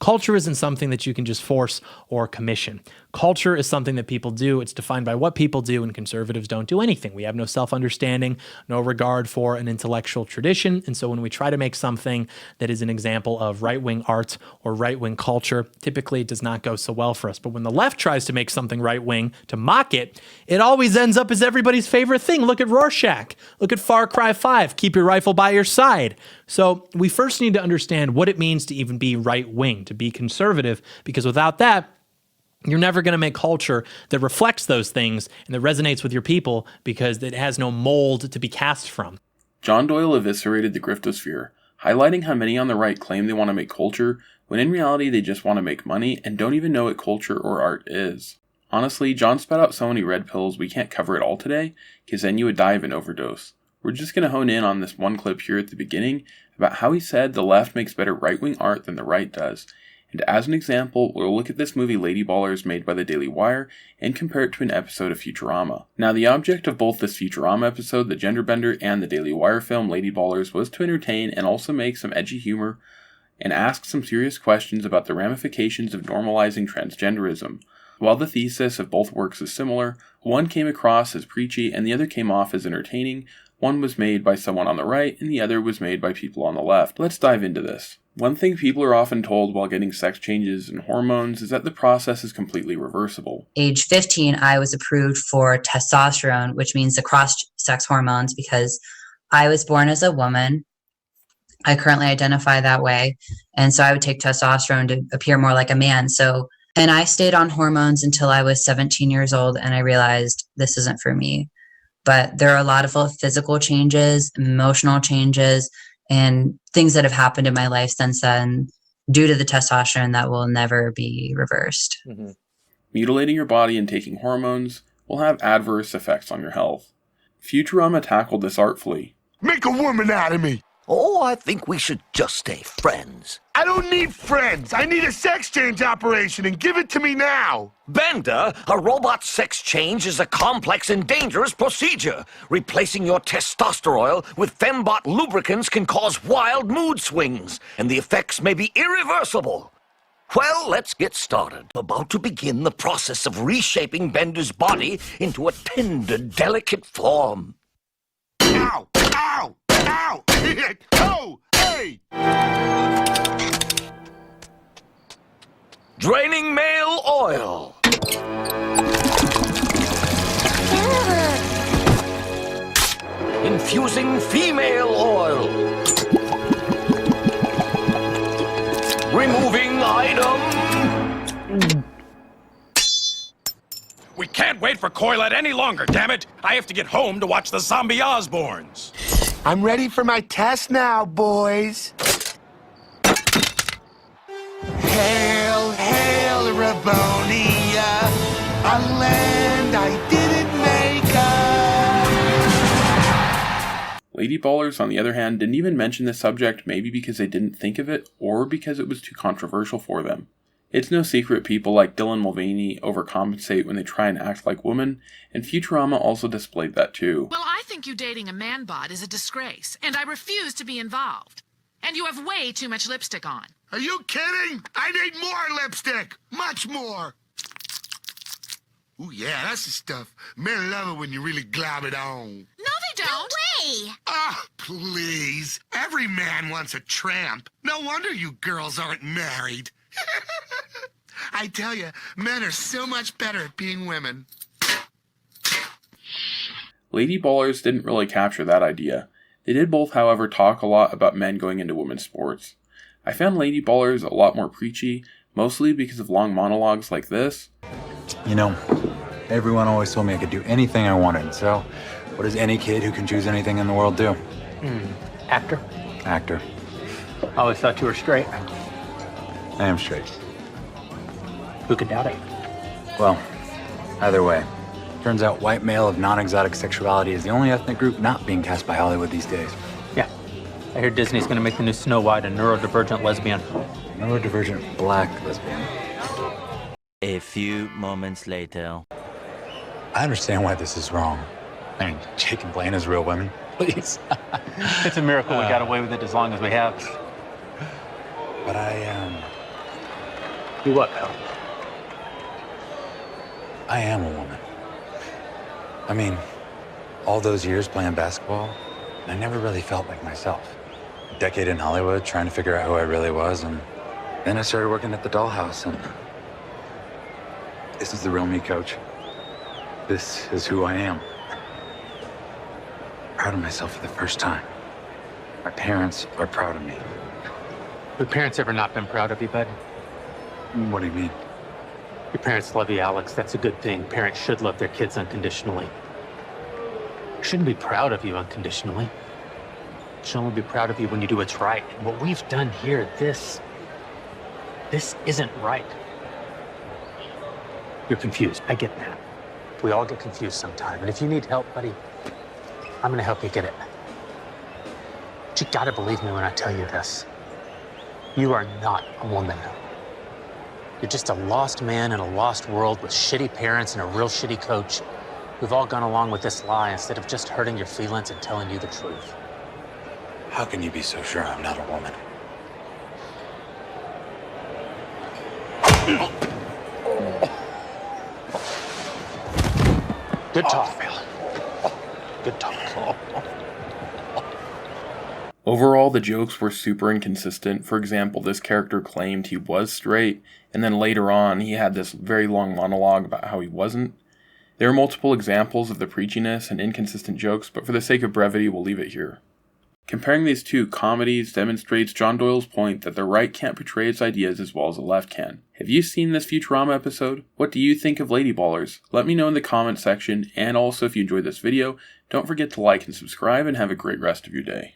Culture isn't something that you can just force or commission. Culture is something that people do. It's defined by what people do, and conservatives don't do anything. We have no self-understanding, no regard for an intellectual tradition. And so when we try to make something that is an example of right-wing art or right-wing culture, typically it does not go so well for us. But when the left tries to make something right-wing to mock it, it always ends up as everybody's favorite thing. Look at Rorschach. Look at Far Cry 5. Keep your rifle by your side. So we first need to understand what it means to even be right-wing, to be conservative, because without that, you're never going to make culture that reflects those things and that resonates with your people, because it has no mold to be cast from. John Doyle eviscerated the griftosphere, highlighting how many on the right claim they want to make culture, when in reality they just want to make money and don't even know what culture or art is. Honestly, John spat out so many red pills we can't cover it all today, because then you would die of an overdose. We're just going to hone in on this one clip here at the beginning about how he said the left makes better right-wing art than the right does. And as an example, we'll look at this movie Lady Ballers made by the Daily Wire and compare it to an episode of Futurama. Now, the object of both this Futurama episode, The Gender Bender, and the Daily Wire film Lady Ballers was to entertain and also make some edgy humor and ask some serious questions about the ramifications of normalizing transgenderism. While the thesis of both works is similar, one came across as preachy and the other came off as entertaining. One was made by someone on the right and the other was made by people on the left. Let's dive into this. One thing people are often told while getting sex changes and hormones is that the process is completely reversible. Age 15, I was approved for testosterone, which means the cross-sex hormones, because I was born as a woman. I currently identify that way. And so I would take testosterone to appear more like a man. And I stayed on hormones until I was 17 years old, and I realized this isn't for me. But there are a lot of physical changes, emotional changes, and things that have happened in my life since then due to the testosterone that will never be reversed. Mm-hmm. Mutilating your body and taking hormones will have adverse effects on your health. Futurama tackled this artfully. Make a woman out of me! Oh, I think we should just stay friends. I don't need friends. I need a sex change operation, and give it to me now. Bender, a robot sex change is a complex and dangerous procedure. Replacing your testosterone with fembot lubricants can cause wild mood swings, and the effects may be irreversible. Well, let's get started. About to begin the process of reshaping Bender's body into a tender, delicate form. Ow! Ow! Ow! Oh! Hey! Draining male oil. Infusing female oil. Removing item. We can't wait for Coilette any longer, damn it! I have to get home to watch the zombie Osbournes. I'm ready for my test now, boys. Hail, hail, Ravonia, a land I didn't make up. Lady Ballers, on the other hand, didn't even mention this subject, maybe because they didn't think of it, or because it was too controversial for them. It's no secret people like Dylan Mulvaney overcompensate when they try and act like women, and Futurama also displayed that too. Well, I think you dating a man-bot is a disgrace, and I refuse to be involved. And you have way too much lipstick on. Are you kidding? I need more lipstick. Much more. Ooh, yeah, that's the stuff. Men love it when you really glob it on. No, they don't. No way. Ah, please. Every man wants a tramp. No wonder you girls aren't married. I tell you, men are so much better at being women. Lady Ballers didn't really capture that idea. They did both, however, talk a lot about men going into women's sports. I found Lady Ballers a lot more preachy, mostly because of long monologues like this. You know, everyone always told me I could do anything I wanted, so what does any kid who can choose anything in the world do? Actor? Actor. I always thought you were straight. I am straight. Who could doubt it? Well, either way. Turns out white male of non-exotic sexuality is the only ethnic group not being cast by Hollywood these days. Yeah. I hear Disney's gonna make the new Snow White a neurodivergent lesbian. Neurodivergent black lesbian. A few moments later. I understand why this is wrong. I mean, Jake and Blaine as real women, please. It's a miracle we got away with it as long as we have. But I You what, pal? I am a woman. I mean, all those years playing basketball, I never really felt like myself. A decade in Hollywood trying to figure out who I really was, and then I started working at the dollhouse, and this is the real me, coach. This is who I am. Proud of myself for the first time. My parents are proud of me. Have parents ever not been proud of you, bud? What do you mean? Your parents love you, Alex. That's a good thing. Parents should love their kids unconditionally. Shouldn't be proud of you unconditionally. Should only be proud of you when you do what's right. And what we've done here, this isn't right. You're confused. I get that. We all get confused sometime. And if you need help, buddy, I'm gonna help you get it. But you gotta believe me when I tell you this. You are not a woman. You're just a lost man in a lost world with shitty parents and a real shitty coach. We've all gone along with this lie instead of just hurting your feelings and telling you the truth. How can you be so sure I'm not a woman? Good talk, Phil. Good talk. Overall, the jokes were super inconsistent. For example, this character claimed he was straight, and then later on he had this very long monologue about how he wasn't. There are multiple examples of the preachiness and inconsistent jokes, but for the sake of brevity, we'll leave it here. Comparing these two comedies demonstrates John Doyle's point that the right can't portray its ideas as well as the left can. Have you seen this Futurama episode? What do you think of Lady Ballers? Let me know in the comment section, and also if you enjoyed this video, don't forget to like and subscribe, and have a great rest of your day.